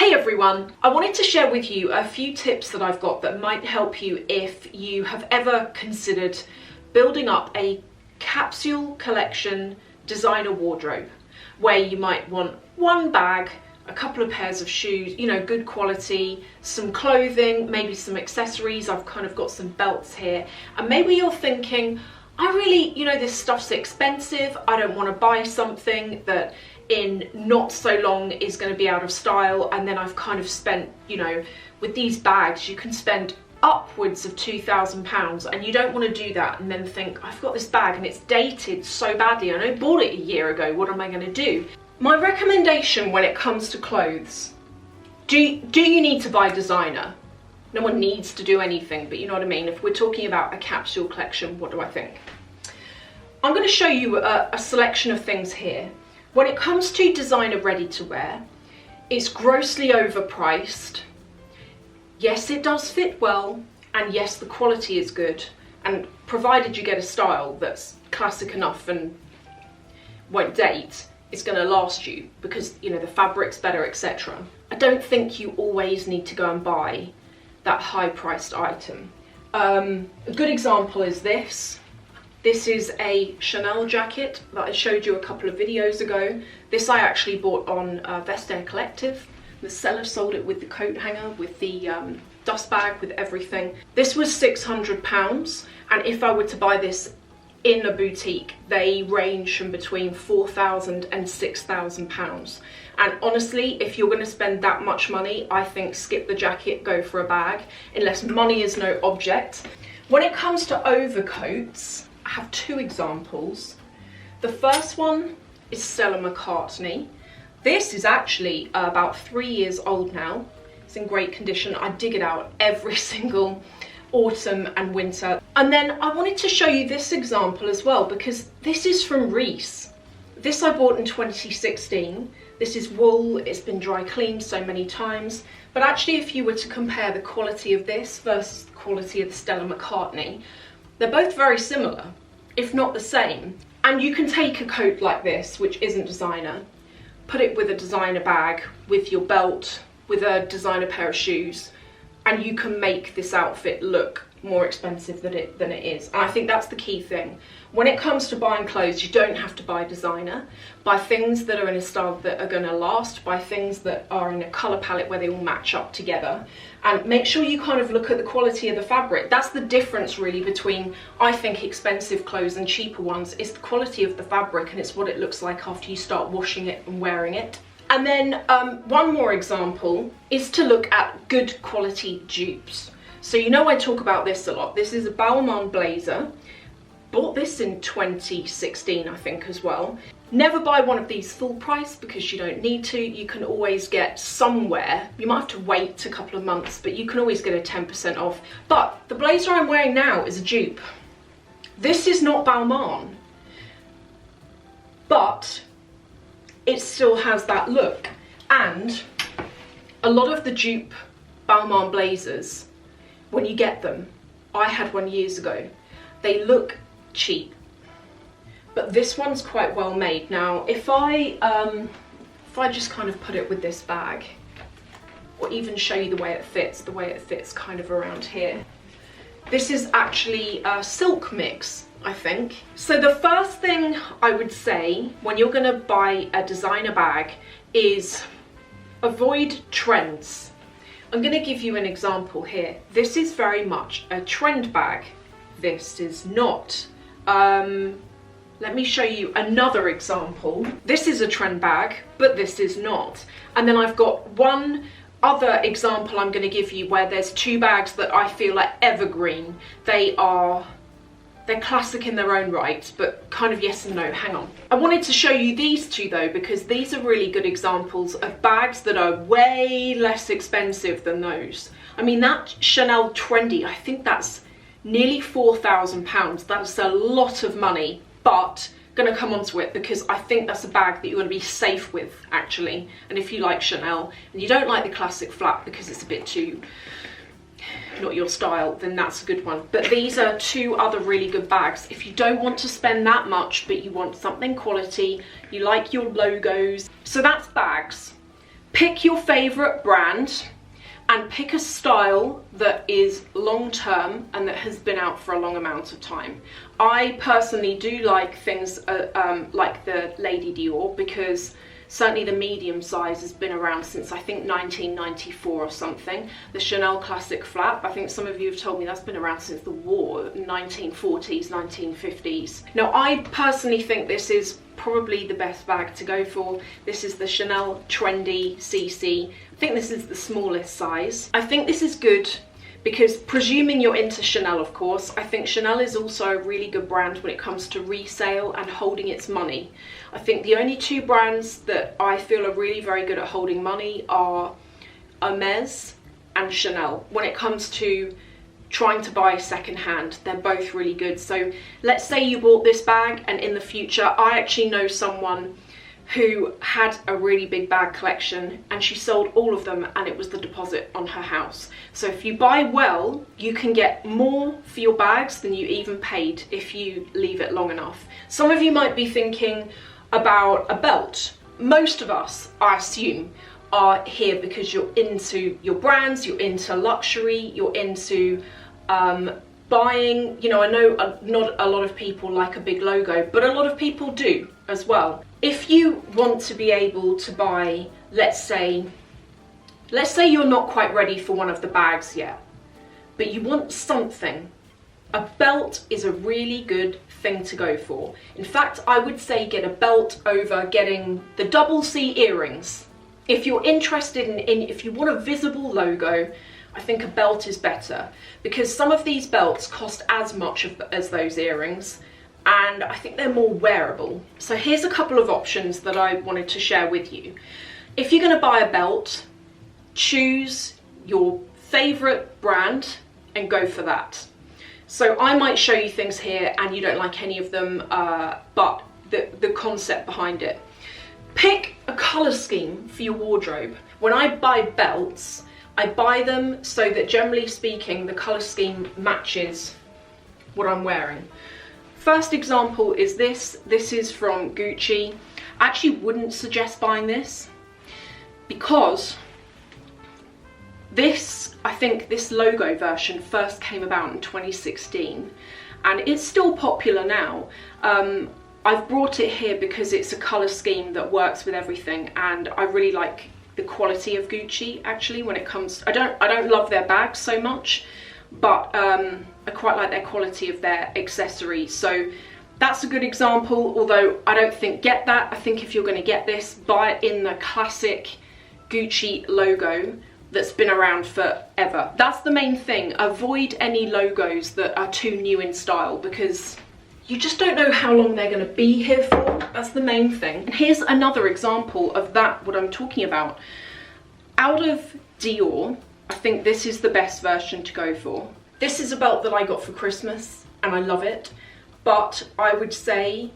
Hey everyone, I wanted to share with you a few tips that I've got that might help you if you have ever considered building up a capsule collection designer wardrobe, where you might want one bag, a couple of pairs of shoes, you know, good quality, some clothing, maybe some accessories. I've kind of got some belts here, and maybe you're thinking, I really, you know, this stuff's expensive, I don't want to buy something that in not so long is going to be out of style, and then I've kind of spent, you know, with these bags you can spend upwards of £2,000, and you don't want to do that and then think, I've got this bag and it's dated so badly, I bought it a year ago, what am I going to do? My recommendation when it comes to clothes, do you need to buy designer? No one needs to do anything, but you know what I mean. If we're talking about a capsule collection, what do I think? I'm going to show you a selection of things here. When it comes to designer ready to wear, it's grossly overpriced. Yes, it does fit well, and yes, the quality is good, and provided you get a style that's classic enough and won't date, it's going to last you because, you know, the fabric's better, etc. I don't think you always need to go and buy that high-priced item. A good example is this. This is a Chanel jacket that I showed you a couple of videos ago. This I actually bought on Vestiaire Collective. The seller sold it with the coat hanger, with the dust bag, with everything. This was £600, and if I were to buy this in a boutique, they range from between £4,000 and £6,000. And honestly, if you're going to spend that much money, I think skip the jacket, go for a bag, unless money is no object. When it comes to overcoats, I have two examples. The first one is Stella McCartney. This is actually about 3 years old now. It's in great condition. I dig it out every single autumn and winter. And then I wanted to show you this example as well, because this is from Reiss. This I bought in 2016. This is wool, it's been dry cleaned so many times, but actually if you were to compare the quality of this versus the quality of the Stella McCartney, they're both very similar, if not the same. And you can take a coat like this, which isn't designer, put it with a designer bag, with your belt, with a designer pair of shoes, and you can make this outfit look more expensive than it is. And I think that's the key thing. When it comes to buying clothes, you don't have to buy designer. Buy things that are in a style that are going to last. Buy things that are in a colour palette where they all match up together. And make sure you kind of look at the quality of the fabric. That's the difference really between, I think, expensive clothes and cheaper ones. It's the quality of the fabric, and it's what it looks like after you start washing it and wearing it. And then one more example is to look at good quality dupes. So you know I talk about this a lot. This is a Balmain blazer. Bought this in 2016, I think, as well. Never buy one of these full price because you don't need to. You can always get somewhere. You might have to wait a couple of months, but you can always get a 10% off. But the blazer I'm wearing now is a dupe. This is not Balmain, but it still has that look. And a lot of the dupe Balmain blazers, when you get them, I had one years ago, they look cheap, but this one's quite well made. Now if I just kind of put it with this bag, or even show you the way it fits kind of around here. This is actually a silk mix, I think. So the first thing I would say when you're going to buy a designer bag is avoid trends. I'm going to give you an example here. This is very much a trend bag. This is not. Let me show you another example. This is a trend bag, but this is not. And then I've got one other example I'm going to give you where there's two bags that I feel are evergreen. They're classic in their own right, but kind of yes and no. Hang on. I wanted to show you these two though, because these are really good examples of bags that are way less expensive than those. I mean, that Chanel Trendy, I think that's nearly £4,000. That's a lot of money, but gonna come onto it because I think that's a bag that you're gonna be safe with, actually. And if you like Chanel and you don't like the classic flap because it's a bit too not your style, then that's a good one. But these are two other really good bags. If you don't want to spend that much, but you want something quality, you like your logos. So that's bags. Pick your favourite brand and pick a style that is long-term and that has been out for a long amount of time. I personally do like things like the Lady Dior, because certainly the medium size has been around since I think 1994 or something. The Chanel Classic Flap, I think some of you have told me that's been around since the war, 1940s, 1950s. Now I personally think this is probably the best bag to go for. This is the Chanel Trendy CC. I think this is the smallest size. I think this is good because, presuming you're into Chanel, of course, I think Chanel is also a really good brand when it comes to resale and holding its money. I think the only two brands that I feel are really very good at holding money are Hermes and Chanel. When it comes to trying to buy secondhand, they're both really good. So let's say you bought this bag and in the future, I actually know someone who had a really big bag collection and she sold all of them and it was the deposit on her house. So if you buy well, you can get more for your bags than you even paid if you leave it long enough. Some of you might be thinking about a belt. Most of us, I assume, are here because you're into your brands, you're into luxury, you're into buying. You know, I know not a lot of people like a big logo, but a lot of people do as well. If you want to be able to buy, let's say you're not quite ready for one of the bags yet, but you want something, a belt is a really good thing to go for. In fact, I would say get a belt over getting the double C earrings. If you're interested in if you want a visible logo, I think a belt is better, because some of these belts cost as much as those earrings, and I think they're more wearable. So here's a couple of options that I wanted to share with you. If you're going to buy a belt, choose your favourite brand and go for that. So I might show you things here and you don't like any of them, but the concept behind it. Pick a colour scheme for your wardrobe. When I buy belts, I buy them so that, generally speaking, the colour scheme matches what I'm wearing. First example is this. This is from Gucci. I actually wouldn't suggest buying this because I think this logo version first came about in 2016 and it's still popular now. I've brought it here because it's a colour scheme that works with everything, and I really like the quality of Gucci actually when it comes. I don't love their bags so much, but I quite like their quality of their accessories. So that's a good example, although I don't think get that. I think if you're going to get this, buy it in the classic Gucci logo that's been around forever. That's the main thing. Avoid any logos that are too new in style, because you just don't know how long they're going to be here for. That's the main thing. And here's another example of that, what I'm talking about. Out of Dior, I think this is the best version to go for. This is a belt that I got for Christmas and I love it, but I would say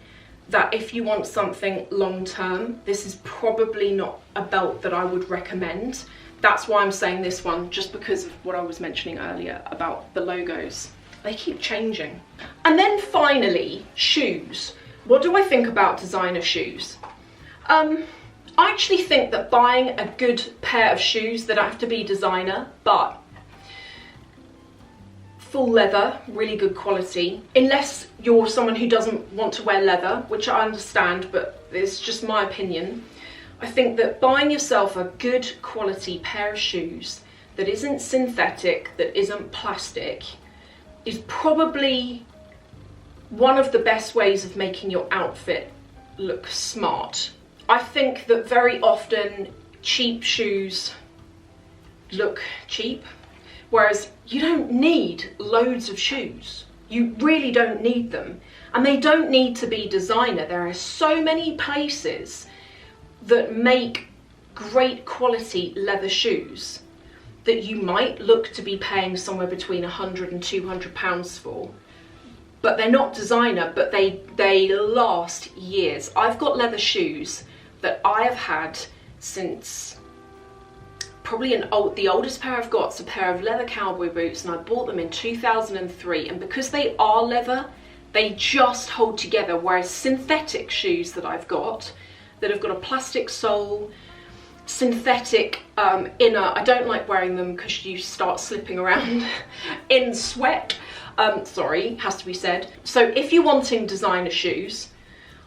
that if you want something long term, this is probably not a belt that I would recommend. That's why I'm saying this one, just because of what I was mentioning earlier about the logos. They keep changing. And then finally, shoes. What do I think about designer shoes? I actually think that buying a good pair of shoes that have to be designer, but full leather, really good quality, unless you're someone who doesn't want to wear leather, which I understand, but it's just my opinion. I think that buying yourself a good quality pair of shoes that isn't synthetic, that isn't plastic, is probably one of the best ways of making your outfit look smart. I think that very often cheap shoes look cheap, whereas you don't need loads of shoes. You really don't need them, and they don't need to be designer. There are so many places that make great quality leather shoes that you might look to be paying somewhere between £100 and £200 for, but they're not designer, but they last years. I've got leather shoes that I have had since probably the oldest pair I've got is a pair of leather cowboy boots, and I bought them in 2003, and because they are leather, they just hold together, whereas synthetic shoes that I've got that have got a plastic sole, synthetic inner. I don't like wearing them because you start slipping around in sweat. Sorry, has to be said. So if you're wanting designer shoes,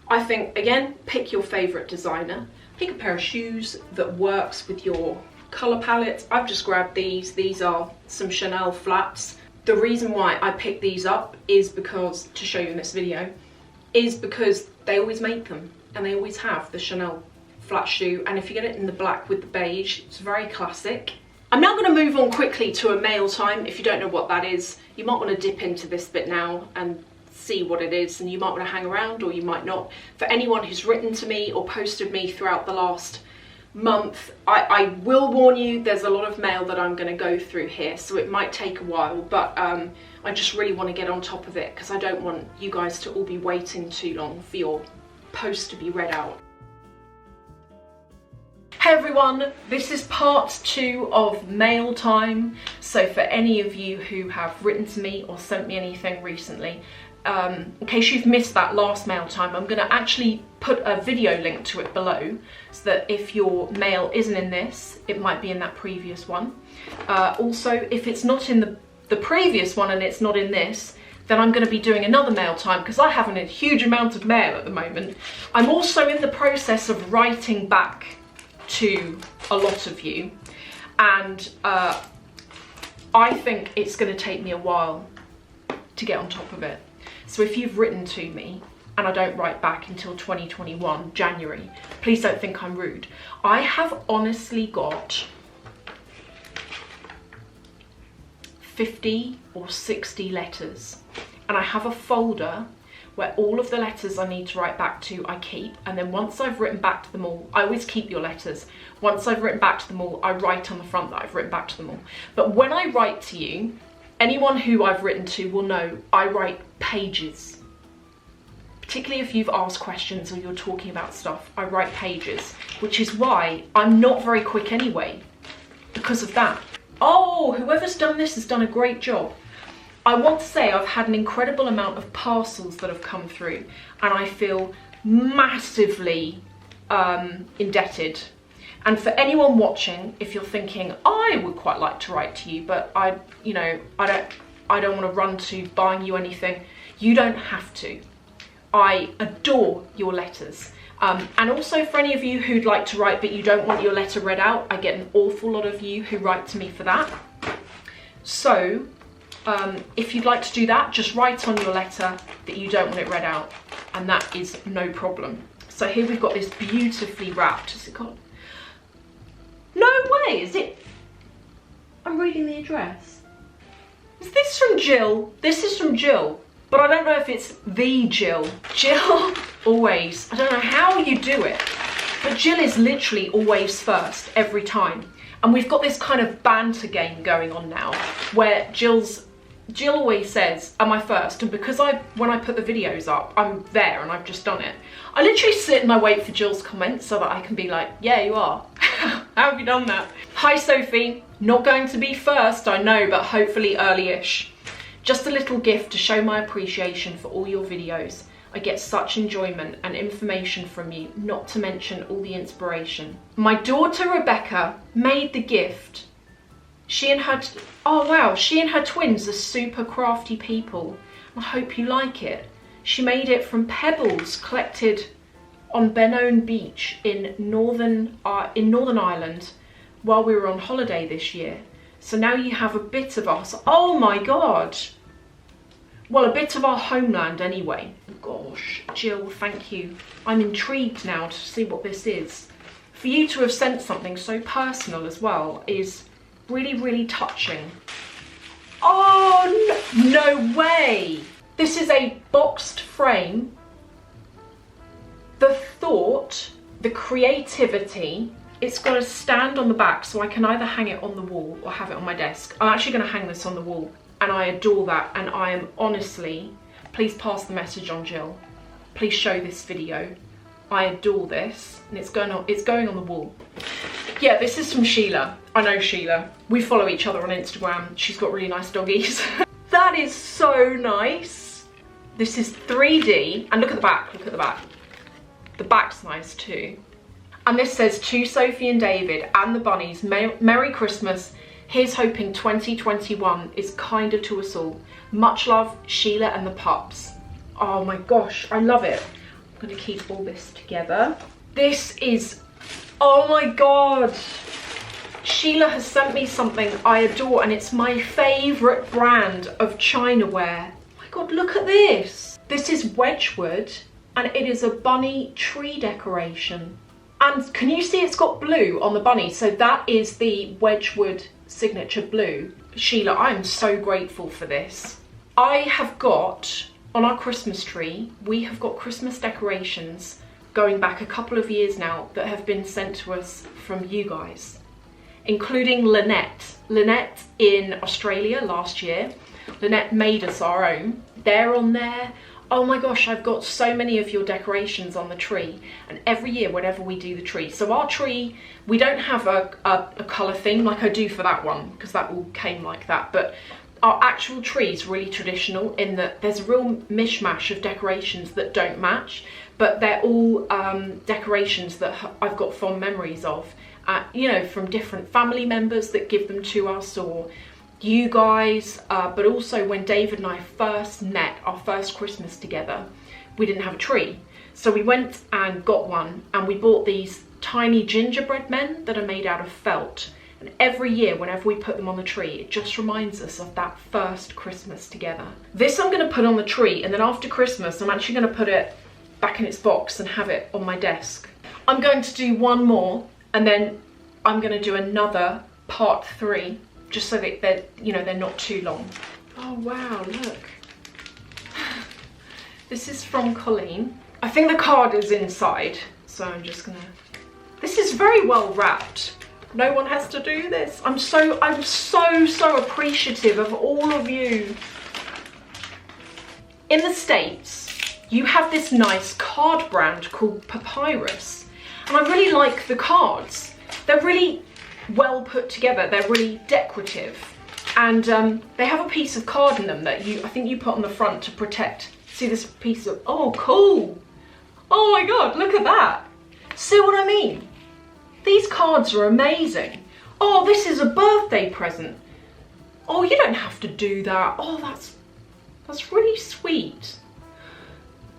I think, again, pick your favourite designer. Pick a pair of shoes that works with your colour palette. I've just grabbed these. These are some Chanel flats. The reason why I picked these up is because, to show you in this video, is because they always make them and they always have the Chanel flat shoe, and if you get it in the black with the beige, it's very classic. I'm now going to move on quickly to a Mailtime. If you don't know what that is, you might want to dip into this bit now and see what it is, and you might want to hang around or you might not. For anyone who's written to me or posted me throughout the last month, I will warn you, there's a lot of mail that I'm going to go through here, so it might take a while, but I just really want to get on top of it because I don't want you guys to all be waiting too long for your post to be read out. Hey everyone, this is part 2 of Mailtime. So for any of you who have written to me or sent me anything recently, in case you've missed that last Mailtime, I'm going to actually put a video link to it below so that if your mail isn't in this, it might be in that previous one. Also, if it's not in the previous one and it's not in this, then I'm going to be doing another Mailtime because I have a huge amount of mail at the moment. I'm also in the process of writing back to a lot of you, and I think it's going to take me a while to get on top of it. So if you've written to me and I don't write back until 2021 January, please don't think I'm rude. I have honestly got 50 or 60 letters, and I have a folder where all of the letters I need to write back to I keep, and then once I've written back to them all, I always keep your letters. Once I've written back to them all, I write on the front that I've written back to them all. But when I write to you, anyone who I've written to will know I write pages. Particularly if you've asked questions or you're talking about stuff, I write pages, which is why I'm not very quick anyway, because of that. Oh, whoever's done this has done a great job. I want to say I've had an incredible amount of parcels that have come through, and I feel massively indebted. And for anyone watching, if you're thinking, I would quite like to write to you, but I don't want to run to buying you anything, you don't have to. I adore your letters. And also for any of you who'd like to write but you don't want your letter read out, I get an awful lot of you who write to me for that. So if you'd like to do that, just write on your letter that you don't want it read out, and that is no problem. So here we've got this beautifully wrapped, has it got? No way, is it? I'm reading the address. Is this from Jill? This is from Jill, but I don't know if it's the Jill. Jill always, I don't know how you do it, but Jill is literally always first every time. And we've got this kind of banter game going on now where Jill always says, am I first? And because when I put the videos up, I'm there and I've just done it. I literally sit and I wait for Jill's comments so that I can be like, yeah, you are. How have you done that? Hi, Sophie. Not going to be first, I know, but hopefully early-ish. Just a little gift to show my appreciation for all your videos. I get such enjoyment and information from you, not to mention all the inspiration. My daughter Rebecca made the gift. She and her twins are super crafty people. I hope you like it. She made it from pebbles collected on Benone Beach in Northern Ireland while we were on holiday this year. So now you have a bit of us. Oh my God. Well, a bit of our homeland anyway. Gosh, Jill, thank you. I'm intrigued now to see what this is. For you to have sent something so personal as well is really, really touching. Oh, no way. This is a boxed frame. The thought, the creativity, it's got a stand on the back so I can either hang it on the wall or have it on my desk. I'm actually going to hang this on the wall, and I adore that, and I am honestly, please pass the message on, Jill. Please show this video. I adore this, and it's going on the wall. Yeah, this is from Sheila. I know Sheila. We follow each other on Instagram. She's got really nice doggies. That is so nice. This is 3D, and look at the back, look at the back. The back's nice too. And this says, to Sophie and David and the bunnies, Merry Christmas. Here's hoping 2021 is kinder to us all. Much love, Sheila and the pups. Oh my gosh, I love it. I'm gonna keep all this together. This is, oh my God. Sheila has sent me something I adore, and it's my favorite brand of Chinaware. Oh my God, look at this. This is Wedgwood, and it is a bunny tree decoration. And can you see it's got blue on the bunny? So that is the Wedgwood signature blue. Sheila, I'm so grateful for this. I have got, on our Christmas tree, we have got Christmas decorations going back a couple of years now that have been sent to us from you guys, including Lynette. Lynette in Australia last year. Lynette made us our own. They're on there. Oh my gosh, I've got so many of your decorations on the tree, and every year whenever we do the tree. So our tree, we don't have a colour theme like I do for that one, because that all came like that, but our actual tree is really traditional in that there's a real mishmash of decorations that don't match, but they're all decorations that I've got fond memories of, you know, from different family members that give them to us, or you guys, but also when David and I first met, our first Christmas together, we didn't have a tree. So we went and got one, and we bought these tiny gingerbread men that are made out of felt. And every year, whenever we put them on the tree, it just reminds us of that first Christmas together. This I'm gonna put on the tree, and then after Christmas, I'm actually gonna put it back in its box and have it on my desk. I'm going to do one more, and then I'm gonna do another part 3, just so that they're, you know, they're not too long. Oh wow, look. This is from Colleen. I think the card is inside, so I'm just gonna, this is very well wrapped. No one has to do this. I'm so appreciative of all of you. In the States, you have this nice card brand called Papyrus, and I really like the cards. They're really well put together, they're really decorative, and they have a piece of card in them that I think you put on the front to protect. See this piece of, oh cool, oh my God, look at that. See what I mean? These cards are amazing. Oh, this is a birthday present. Oh, you don't have to do that. Oh, that's really sweet.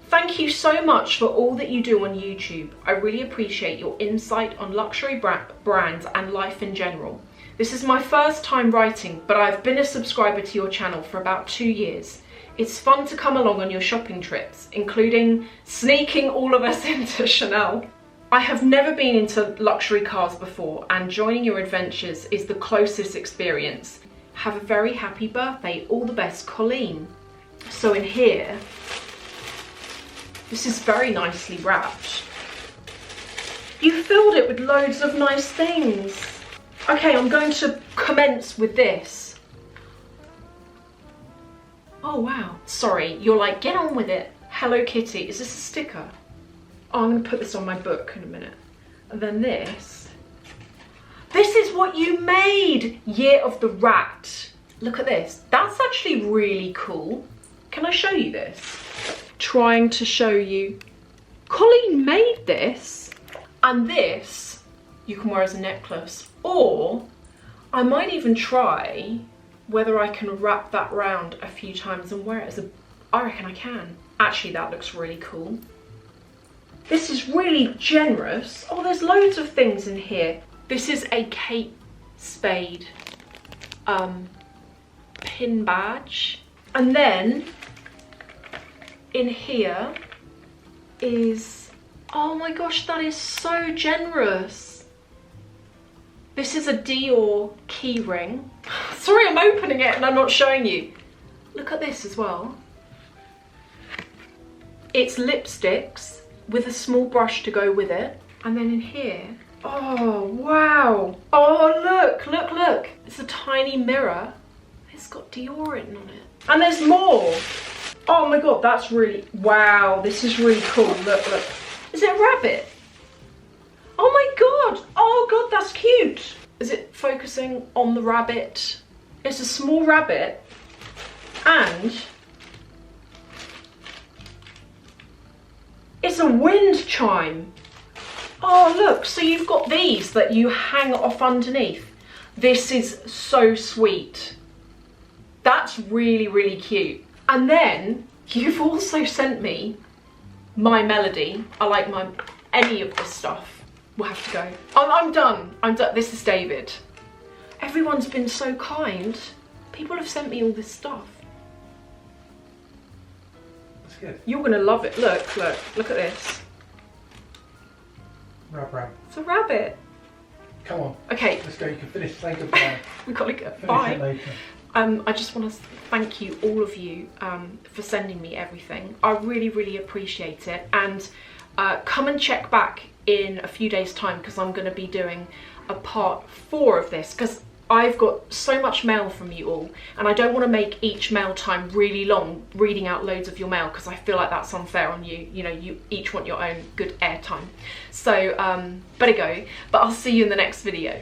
Thank you so much for all that you do on YouTube. I really appreciate your insight on luxury brands and life in general. This is my first time writing, but I've been a subscriber to your channel for about 2 years. It's fun to come along on your shopping trips, including sneaking all of us into Chanel. I have never been into luxury cars before, and joining your adventures is the closest experience. Have a very happy birthday. All the best, Colleen. So in here, this is very nicely wrapped. You filled it with loads of nice things. Okay, I'm going to commence with this. Oh wow, sorry, you're like, get on with it. Hello Kitty, is this a sticker? Oh, I'm gonna put this on my book in a minute. And then this. This is what you made! Year of the Rat. Look at this, that's actually really cool. Can I show you this? Trying to show you. Colleen made this, and this you can wear as a necklace, or I might even try whether I can wrap that round a few times and wear it as a, I reckon I can. Actually, that looks really cool. This is really generous. Oh, there's loads of things in here. This is a Kate Spade pin badge, and then in here is, oh my gosh, that is so generous. This is a Dior key ring. Sorry, I'm opening it and I'm not showing you. Look at this as well. It's lipsticks with a small brush to go with it. And then in here, oh wow. Oh look, look, look. It's a tiny mirror. It's got Dior written on it. And there's more. Oh my God, that's really, wow, this is really cool. Look, look. Is it a rabbit? Oh my God. Oh God, that's cute. Is it focusing on the rabbit? It's a small rabbit, and it's a wind chime. Oh look, so you've got these that you hang off underneath. This is so sweet. That's really, really cute. And then you've also sent me My Melody. I like any of this stuff. We'll have to go. I'm done. This is David. Everyone's been so kind. People have sent me all this stuff. That's good. You're gonna love it. Look at this. Rab. It's a rabbit. Come on. Okay. Let's go. You can finish. Say goodbye. We've got to go. Finish Bye. it later. I just want to thank you, all of you, for sending me everything. I really, really appreciate it. And come and check back in a few days' time, because I'm going to be doing a part 4 of this, because I've got so much mail from you all, and I don't want to make each mail time really long, reading out loads of your mail, because I feel like that's unfair on you. You know, you each want your own good airtime. So, better go. But I'll see you in the next video.